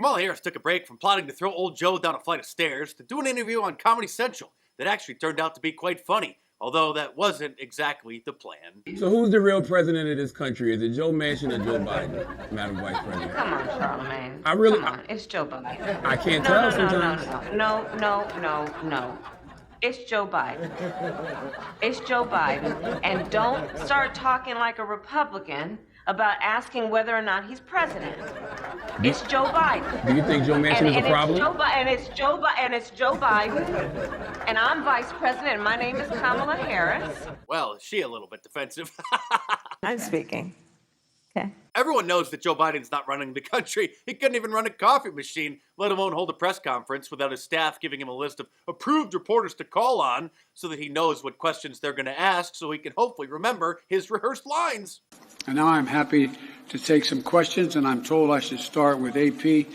Kamala Harris took a break from plotting to throw old Joe down a flight of stairs to do an interview on Comedy Central that actually turned out to be quite funny, although that wasn't exactly the plan. So who's the real president of this country? Is it Joe Manchin or Joe Biden, Madam Vice President? Come on, Charlamagne. Come on, it's Joe Biden. I can't tell sometimes. No. It's Joe Biden. It's Joe Biden. And don't start talking like a Republican about asking whether or not he's president. It's Joe Biden. Do you think Joe Manchin is a problem? It's Joe Biden. And I'm vice president, and my name is Kamala Harris. Well, is she a little bit defensive? I'm speaking. Okay. Everyone knows that Joe Biden's not running the country. He couldn't even run a coffee machine, let alone hold a press conference without his staff giving him a list of approved reporters to call on so that he knows what questions they're going to ask so he can hopefully remember his rehearsed lines. And now I'm happy to take some questions, and I'm told I should start with AP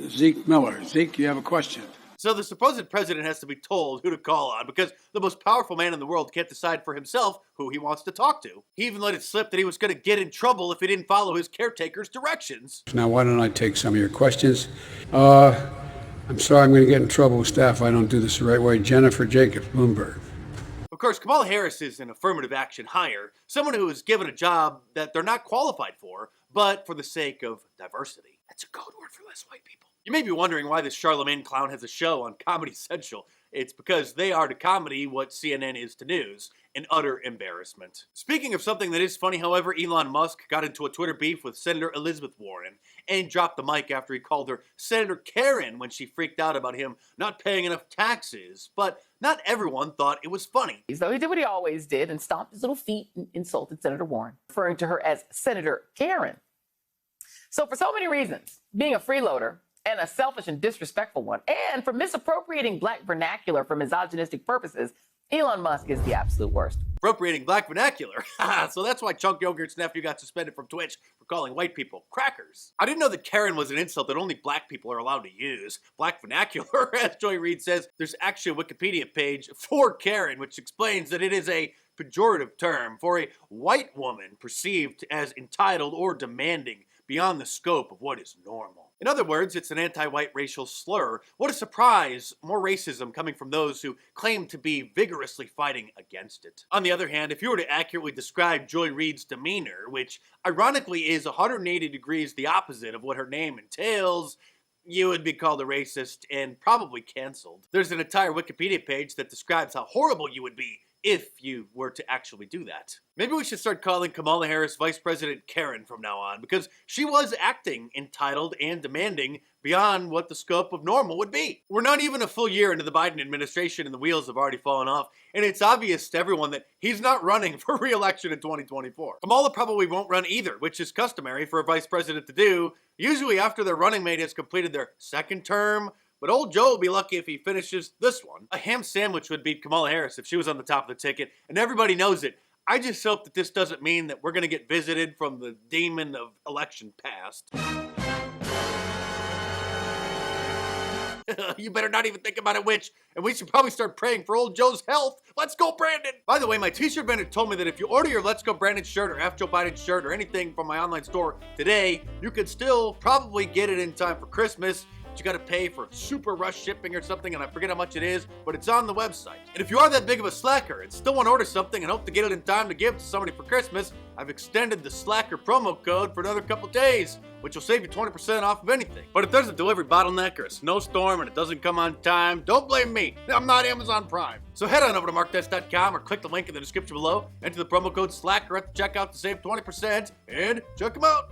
Zeke Miller. Zeke, you have a question. So the supposed president has to be told who to call on because the most powerful man in the world can't decide for himself who he wants to talk to. He even let it slip that he was going to get in trouble if he didn't follow his caretaker's directions. Now, why don't I take some of your questions? I'm sorry I'm going to get in trouble with staff if I don't do this the right way. Jennifer Jacobs, Bloomberg. Of course, Kamala Harris is an affirmative action hire, someone who is given a job that they're not qualified for, but for the sake of diversity. That's a code word for less white people. You may be wondering why this Charlamagne clown has a show on Comedy Central. It's because they are to comedy what CNN is to news, an utter embarrassment. Speaking of something that is funny, however, Elon Musk got into a Twitter beef with Senator Elizabeth Warren and dropped the mic after he called her Senator Karen when she freaked out about him not paying enough taxes. But not everyone thought it was funny. So he did what he always did and stomped his little feet and insulted Senator Warren, referring to her as Senator Karen. So for so many reasons, being a freeloader, and a selfish and disrespectful one, and for misappropriating black vernacular for misogynistic purposes, Elon Musk is the absolute worst. Appropriating black vernacular. So that's why Chunk Yogurt's nephew got suspended from Twitch for calling white people crackers. I didn't know that Karen was an insult that only black people are allowed to use. Black vernacular, as Joy Reid says, there's actually a Wikipedia page for Karen, which explains that it is a pejorative term for a white woman perceived as entitled or demanding beyond the scope of what is normal. In other words, it's an anti-white racial slur. What a surprise! More racism coming from those who claim to be vigorously fighting against it. On the other hand, if you were to accurately describe Joy Reid's demeanor, which ironically is 180 degrees the opposite of what her name entails, you would be called a racist and probably canceled. There's an entire Wikipedia page that describes how horrible you would be if you were to actually do that. Maybe we should start calling Kamala Harris Vice President Karen from now on, because she was acting entitled and demanding beyond what the scope of normal would be. We're not even a full year into the Biden administration and the wheels have already fallen off, and it's obvious to everyone that he's not running for re-election in 2024. Kamala probably won't run either, which is customary for a vice president to do, usually after their running mate has completed their second term. But old Joe will be lucky if he finishes this one. A ham sandwich would beat Kamala Harris if she was on the top of the ticket, and everybody knows it. I just hope that this doesn't mean that we're going to get visited from the demon of election past. You better not even think about it, witch. And we should probably start praying for old Joe's health. Let's go, Brandon! By the way, my t-shirt vendor told me that if you order your Let's Go Brandon shirt or F Joe Biden shirt or anything from my online store today, you could still probably get it in time for Christmas. You got to pay for super rush shipping or something, and I forget how much it is, but it's on the website. And if you are that big of a slacker and still want to order something and hope to get it in time to give to somebody for Christmas, I've extended the Slacker promo code for another couple days, which will save you 20% off of anything. But if there's a delivery bottleneck or a snowstorm and it doesn't come on time, don't blame me. I'm not Amazon Prime. So head on over to marktest.com or click the link in the description below, enter the promo code SLACKER at the checkout to save 20%, and check them out.